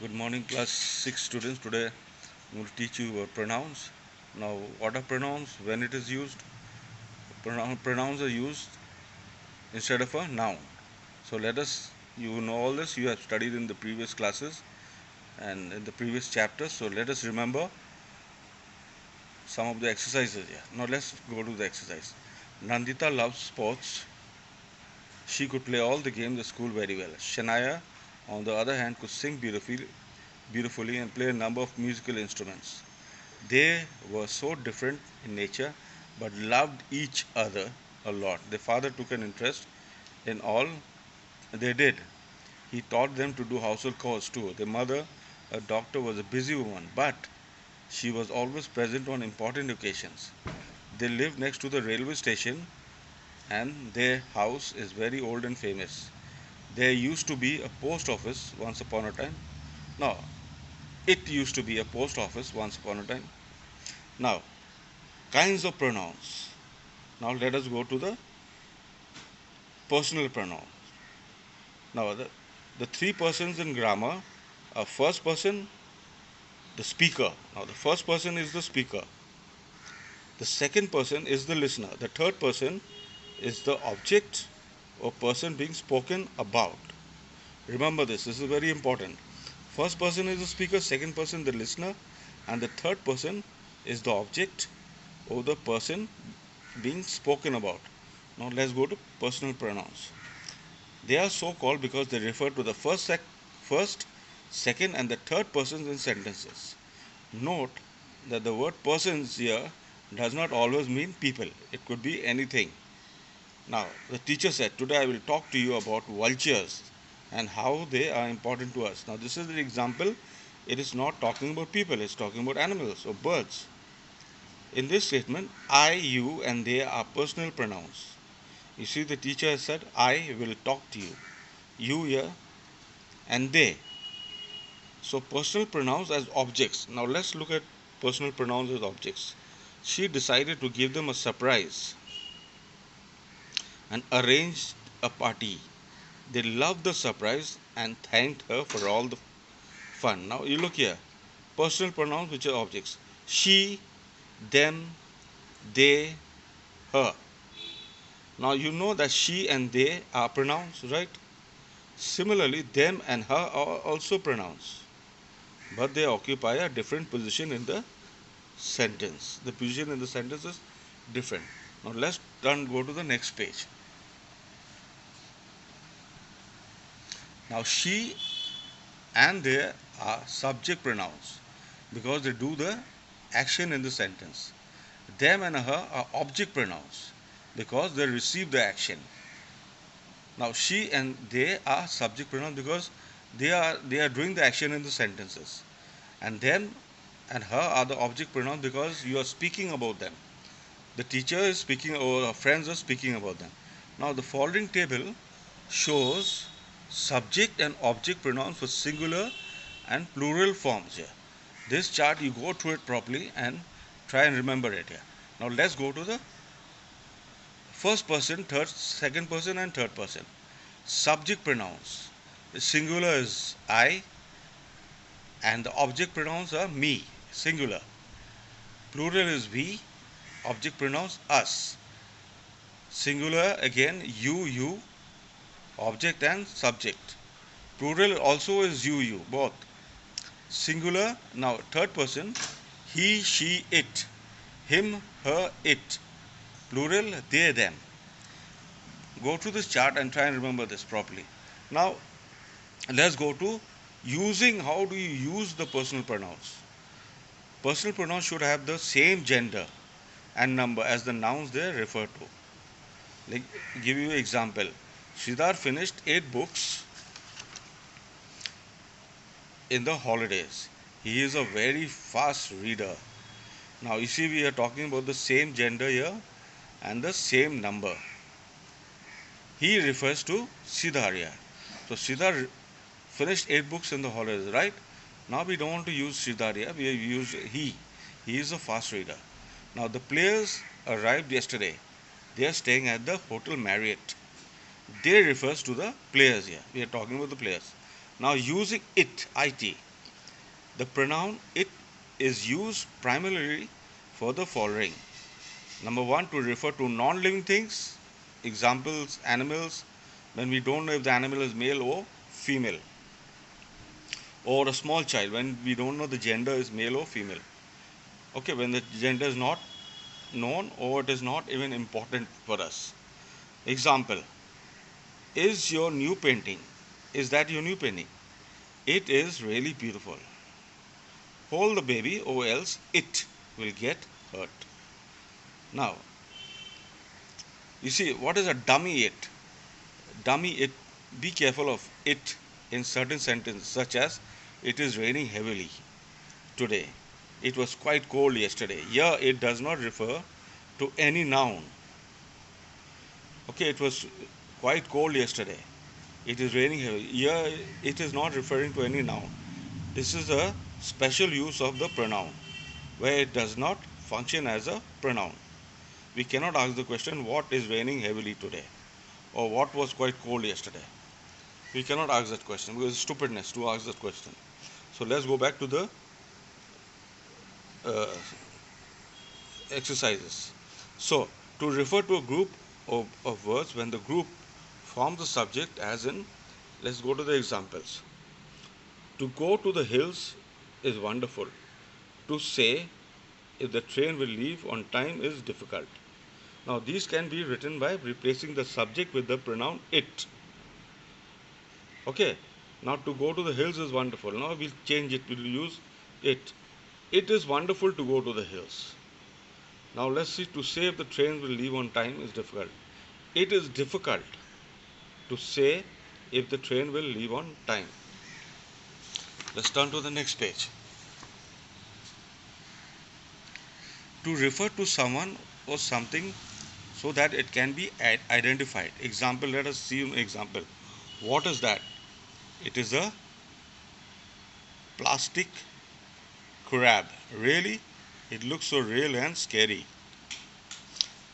Good morning, class 6 students. Today I'm going to teach you about pronouns. Now, what are pronouns? When it is used, pronouns are used instead of a noun. So, you know all this, you have studied in the previous classes and in the previous chapters. So, let us remember some of the exercises here. Now, let's go to the exercise. Nandita loves sports. She could play all the games at school very well. Shania, on the other hand, could sing beautifully and play a number of musical instruments. They were so different in nature but loved each other a lot. The father took an interest in all they did. He taught them to do household chores too. The mother, a doctor, was a busy woman, but she was always present on important occasions. They lived next to the railway station and their house is very old and famous. There used to be a post office once upon a time. No, it used to be a post office once upon a time. Now, kinds of pronouns. Now let us go to the personal pronoun. Now the three persons in grammar are first person, the speaker. Now the first person is the speaker. The second person is the listener. The third person is the object or person being spoken about. Remember this is very important. First person is the speaker, second person the listener, and the third person is the object or the person being spoken about. Now let's go to personal pronouns. They are so called because they refer to the first, second, and the third persons in sentences. Note that the word persons here does not always mean people, it could be anything. Now, the teacher said, today I will talk to you about vultures and how they are important to us. Now, this is the example. It is not talking about people, it's talking about animals or birds. In this statement, I, you, and they are personal pronouns. You see, the teacher has said, I will talk to you. You here and they. So, personal pronouns as objects. Now, let's look at personal pronouns as objects. She decided to give them a surprise and arranged a party. They loved the surprise and thanked her for all the fun. Now, you look here. Personal pronouns which are objects. She, them, they, her. Now, you know that she and they are pronouns, right? Similarly, them and her are also pronouns, but they occupy a different position in the sentence. The position in the sentence is different. Now let's go to the next page. Now she and they are subject pronouns because they do the action in the sentence. Them and her are object pronouns because they receive the action. Now she and they are subject pronouns because they are doing the action in the sentences. And them and her are the object pronouns because you are speaking about them. The teacher is speaking or our friends are speaking about them. Now the following table shows subject and object pronouns for singular and plural forms here. This chart you go through it properly and try and remember it here. Now let's go to the first person, second person and third person. Subject pronouns. The singular is I and the object pronouns are me, singular. Plural is we, object pronouns us. Singular again you, object and subject. Plural also is you, both. Singular, now third person, he, she, it. Him, her, it. Plural, they, them. Go through this chart and try and remember this properly. Now, let's go to using. How do you use the personal pronouns? Personal pronouns should have the same gender and number as the nouns they refer to. Like, give you an example. Siddharth finished 8 books in the holidays. He is a very fast reader. Now, you see, we are talking about the same gender here and the same number. He refers to Siddharth. So, Siddharth finished 8 books in the holidays, right? Now, we don't want to use Siddharth, we use he. He is a fast reader. Now, the players arrived yesterday. They are staying at the Hotel Marriott. They refers to the players here. We are talking about the players. Now using it, The pronoun it is used primarily for the following. Number one, to refer to non-living things. Examples, animals, when we don't know if the animal is male or female. Or a small child, when we don't know the gender is male or female. Okay, when the gender is not known or it is not even important for us. Example, is your new painting? Is that your new painting? It is really beautiful. Hold the baby or else it will get hurt. Now, you see, what is a dummy it? Dummy it, be careful of it in certain sentences such as it is raining heavily today. It was quite cold yesterday. Here it does not refer to any noun. Okay, it was quite cold yesterday. It is raining heavily. Here it is not referring to any noun. This is a special use of the pronoun where it does not function as a pronoun. We cannot ask the question what is raining heavily today or what was quite cold yesterday. We cannot ask that question because it's stupidness to ask that question. So let's go back to the uh, exercises. So to refer to a group of words when the group forms the subject, as in, let's go to the examples. To go to the hills is wonderful. To say if the train will leave on time is difficult. Now these can be written by replacing the subject with the pronoun it. Okay. Now to go to the hills is wonderful. Now we'll change it. We'll use it. It is wonderful to go to the hills. Now let's see, to say if the train will leave on time is difficult. It is difficult to say if the train will leave on time. Let's turn to the next page. To refer to someone or something so that it can be identified. Example, let us see an example. What is that? It is a plastic crab. Really? It looks so real and scary.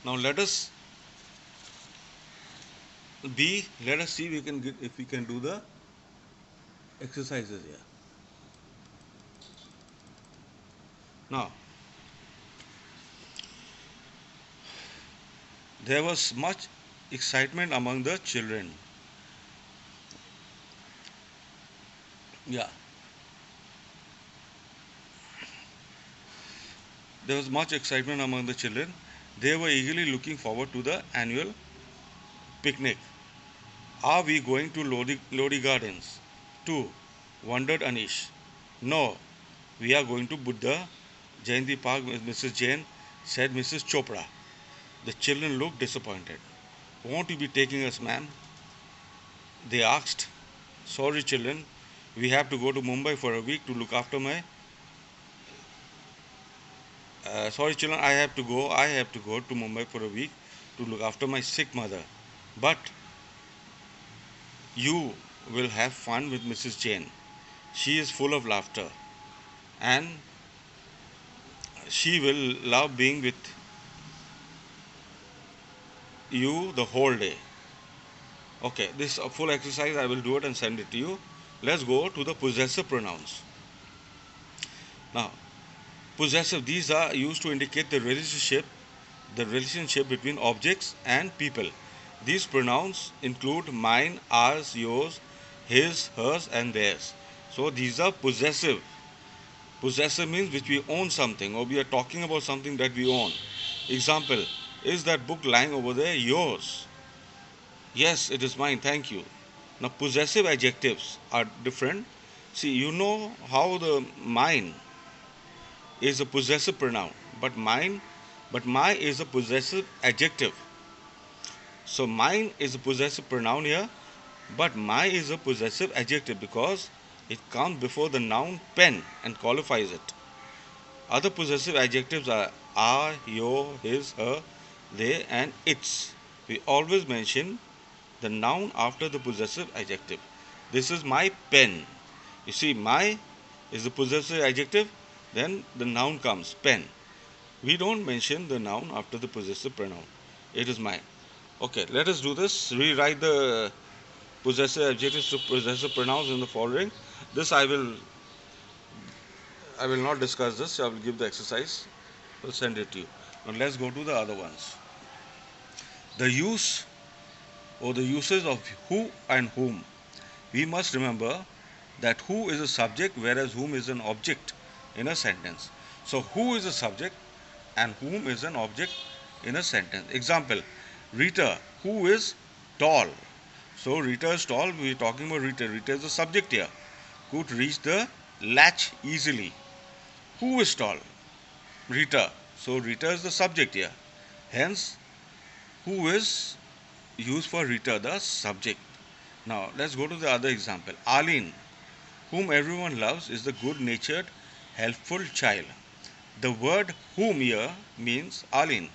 Now let us see if we can do the exercises here. Now, there was much excitement among the children. Yeah. There was much excitement among the children. They were eagerly looking forward to the annual picnic. Are we going to Lodi Gardens? 2. Wondered Anish. No, we are going to Buddha Jayanti Park with Mrs. Jain, said Mrs. Chopra. The children looked disappointed. Won't you be taking us, ma'am? They asked. Sorry, children, we have to go to Mumbai for a week to look after my. Sorry, children, I have to go. I have to go to Mumbai for a week to look after my sick mother. But you will have fun with Mrs. Jain. She is full of laughter and she will love being with you the whole day. Okay, this full exercise I will do it and send it to you. Let's go to the possessive pronouns. Now, possessive, these are used to indicate the relationship between objects and people. These pronouns include mine, ours, yours, his, hers, and theirs. So these are possessive. Possessive means which we own something or we are talking about something that we own. Example, is that book lying over there yours? Yes, it is mine, thank you. Now possessive adjectives are different. See, you know how the mine is a possessive pronoun, but my is a possessive adjective. So mine is a possessive pronoun here, but my is a possessive adjective because it comes before the noun pen and qualifies it. Other possessive adjectives are your, his, her, they, and its. We always mention the noun after the possessive adjective. This is my pen. You see, my is the possessive adjective, then the noun comes, pen. We don't mention the noun after the possessive pronoun. It is mine. Okay, let us do this. Rewrite the possessive adjectives to possessive pronouns in the following. This I will I will not discuss this. I will give the exercise. We'll send it to you. Now let's go to the other ones. The use or the uses of who and whom. We must remember that who is a subject whereas whom is an object in a sentence. So who is a subject and whom is an object in a sentence. Example, Rita, who is tall. So Rita is tall. We are talking about Rita. Rita is the subject here. Could reach the latch easily. Who is tall? Rita. So Rita is the subject here. Hence, who is used for Rita, the subject. Now let's go to the other example. Aline, whom everyone loves, is the good-natured, helpful child. The word whom here means Aline.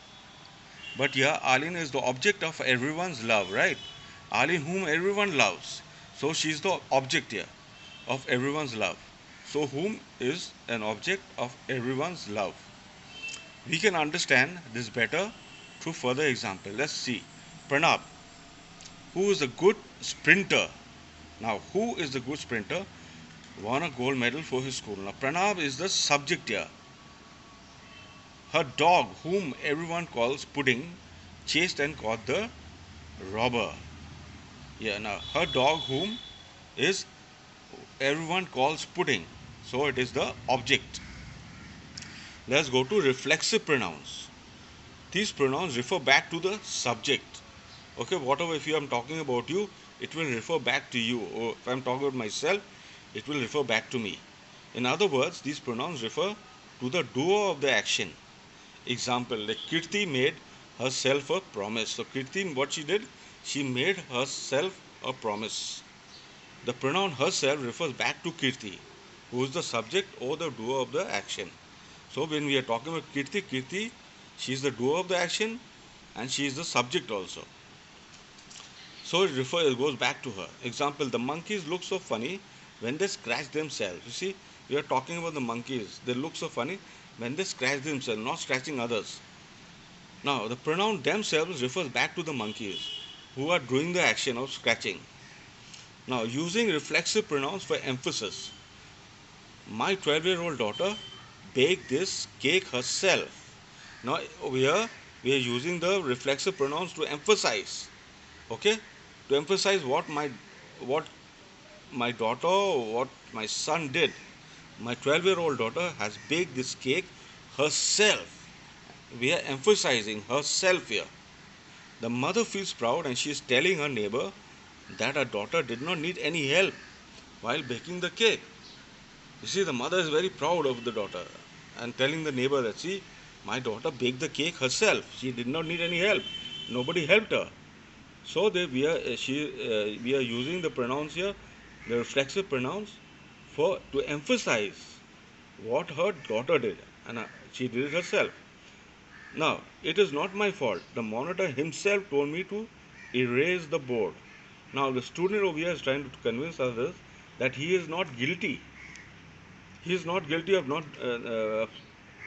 But here Aline is the object of everyone's love, right? Aline whom everyone loves. So she is the object here of everyone's love. So whom is an object of everyone's love. We can understand this better through further example. Let's see. Pranab, who is a good sprinter. Now, who is the good sprinter? Won a gold medal for his school. Now, Pranab is the subject here. Her dog, whom everyone calls Pudding, chased and caught the robber. Yeah, now her dog, whom is everyone calls Pudding. So it is the object. Let's go to reflexive pronouns. These pronouns refer back to the subject. Okay, whatever, if I am talking about you, it will refer back to you. Or if I am talking about myself, it will refer back to me. In other words, these pronouns refer to the doer of the action. Example, like Kirti made herself a promise. So Kirti, what she did, she made herself a promise. The pronoun herself refers back to Kirti, who is the subject or the doer of the action. So when we are talking about Kirti, Kirti, she is the doer of the action and she is the subject also. So it goes back to her. Example, the monkeys look so funny when they scratch themselves. You see, we are talking about the monkeys. They look so funny when they scratch themselves, not scratching others. Now, the pronoun themselves refers back to the monkeys who are doing the action of scratching. Now, using reflexive pronouns for emphasis. My 12-year-old daughter baked this cake herself. Now, here we are using the reflexive pronouns to emphasize. Okay? To emphasize what my daughter or what my son did. My 12-year-old daughter has baked this cake herself. We are emphasizing herself here. The mother feels proud and she is telling her neighbor that her daughter did not need any help while baking the cake. You see, the mother is very proud of the daughter and telling the neighbor that, see, my daughter baked the cake herself. She did not need any help. Nobody helped her. So we are using the pronouns here, the reflexive pronouns, to emphasize what her daughter did, and she did it herself. Now, it is not my fault. The monitor himself told me to erase the board. Now, the student over here is trying to convince others that he is not guilty. He is not guilty of not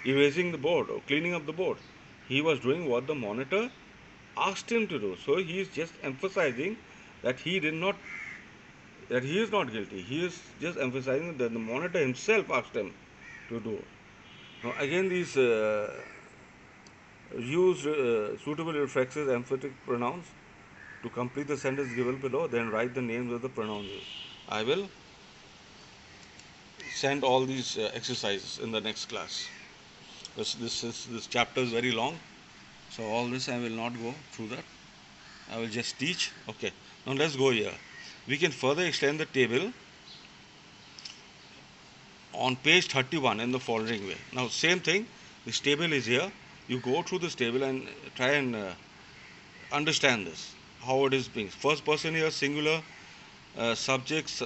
erasing the board or cleaning up the board. He was doing what the monitor asked him to do. So he is just emphasizing that he is not guilty. He is just emphasizing that the monitor himself asked him to do. Now again, these use suitable reflexive emphatic pronouns to complete the sentence given below. Then write the names of the pronouns. I will send all these exercises in the next class. This chapter is very long, so all this I will not go through that. I will just teach. Okay, now let's go here. We can further extend the table on page 31 in the following way. Now same thing, this table is here. You go through this table and try and understand this, how it is being. First person here, singular, subject,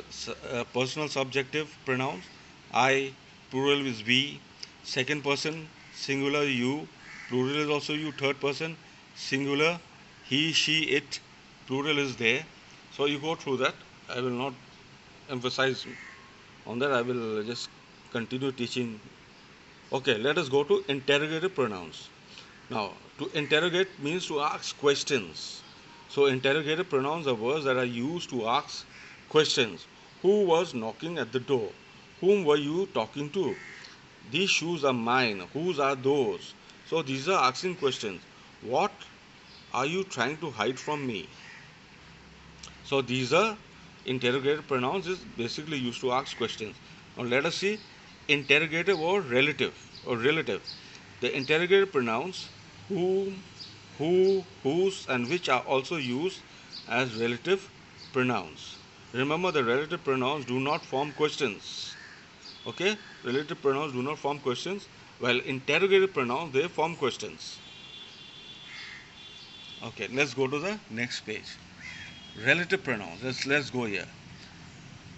personal subjective pronouns. I, plural is we. Second person, singular, you. Plural is also you. Third person, singular, he, she, it. Plural is they. So you go through that. I will not emphasize on that. I will just continue teaching. Okay, let us go to interrogative pronouns. Now, to interrogate means to ask questions. So interrogative pronouns are words that are used to ask questions. Who was knocking at the door? Whom were you talking to? These shoes are mine. Whose are those? So these are asking questions. What are you trying to hide from me? So these are interrogative pronouns is basically used to ask questions. Now let us see interrogative or relative or relative. The interrogative pronouns whom, who, whose and which are also used as relative pronouns. Remember the relative pronouns do not form questions. Okay? Relative pronouns do not form questions while interrogative pronouns they form questions. Okay, let's go to the next page. Relative pronouns. Let's go here.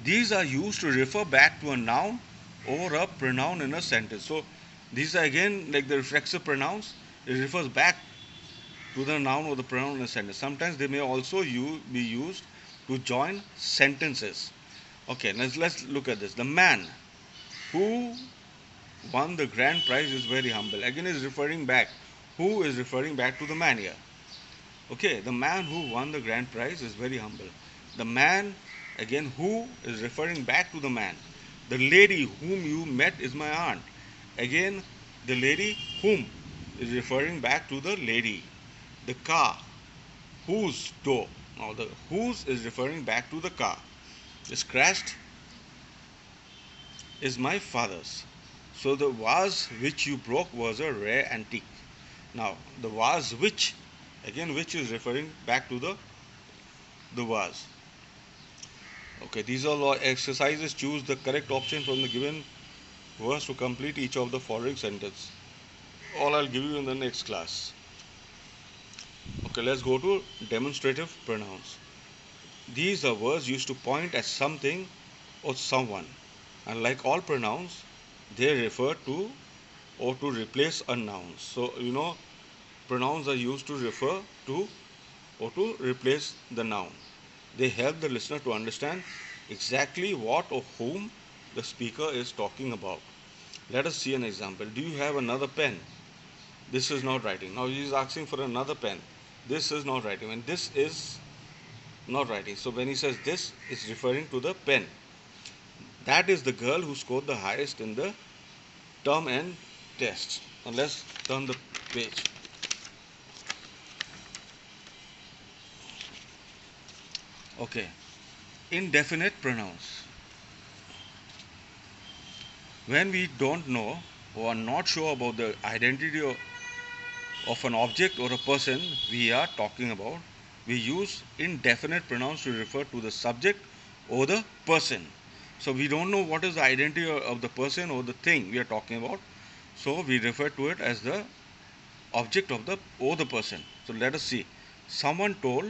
These are used to refer back to a noun or a pronoun in a sentence. So these are again like the reflexive pronouns. It refers back to the noun or the pronoun in a sentence. Sometimes they may also be used to join sentences. Okay, let's look at this. The man who won the grand prize is very humble. Again, is referring back. Who is referring back to the man here? Okay, the man who won the grand prize is very humble. The man, again, who is referring back to the man. The lady whom you met is my aunt. Again, the lady whom is referring back to the lady. The car, whose door. Now, the whose is referring back to the car. Is crashed is my father's. So, the vase which you broke was a rare antique. Now, the vase which, again, which is referring back to the vase. Okay, these are all exercises. Choose the correct option from the given verse to complete each of the following sentence. All I'll give you in the next class. Okay, let's go to demonstrative pronouns. These are words used to point at something or someone, and like all pronouns, they refer to or to replace a noun. So, pronouns are used to refer to or to replace the noun. They help the listener to understand exactly what or whom the speaker is talking about. Let us see an example. Do you have another pen? This is not writing. Now he is asking for another pen. This is not writing. And this is not writing. So when he says this, it's referring to the pen. That is the girl who scored the highest in the term and test. Now let's turn the page. Okay. Indefinite pronouns. When we don't know or are not sure about the identity of an object or a person we are talking about, we use indefinite pronouns to refer to the subject or the person. So we don't know what is the identity of the person or the thing we are talking about. So we refer to it as the object of the or the person. So let us see. Someone told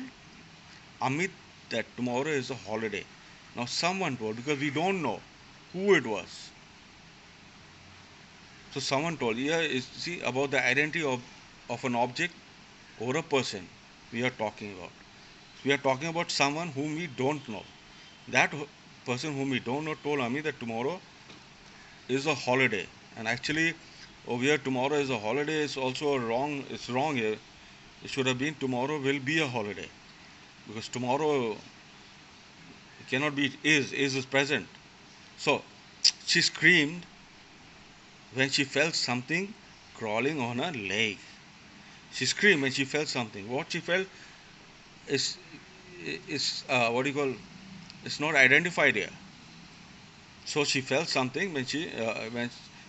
Amit that tomorrow is a holiday. Now someone told, because we don't know who it was. So someone told, here is see about the identity of an object or a person we are talking about. We are talking about someone whom we don't know. That person whom we don't know told Ami that tomorrow is a holiday. And actually over here tomorrow is a holiday is also wrong. It's wrong here. It should have been tomorrow will be a holiday. Because tomorrow cannot be is present. So she screamed when she felt something crawling on her leg. She screamed when she felt something. What she felt is what do you call? It's not identified here. So she felt something when she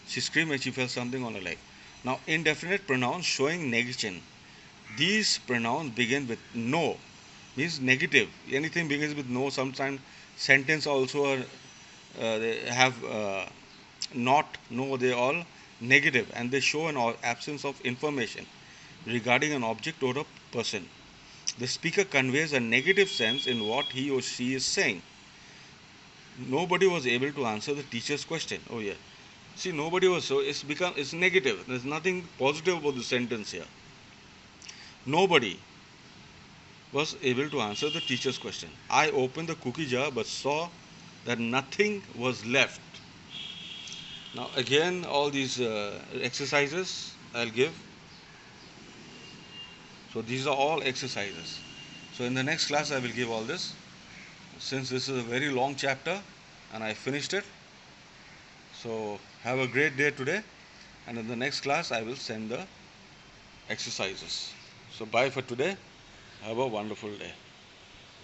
screamed when she felt something on her leg. Now indefinite pronouns showing negation. These pronouns begin with no, means negative. Anything begins with no. Sometimes sentence also are, they have not, no. They all negative and they show an absence of information regarding an object or a person. The speaker conveys a negative sense in what he or she is saying. Nobody was able to answer the teacher's question. Oh yeah. See, nobody was, so it's negative. There's nothing positive about the sentence here. Nobody was able to answer the teacher's question. I opened the cookie jar but saw that nothing was left. Now again, all these exercises I'll give. So these are all exercises. So in the next class I will give all this. Since this is a very long chapter and I finished it, So have a great day today, and in the next class I will send the exercises. So bye for today. Have a wonderful day.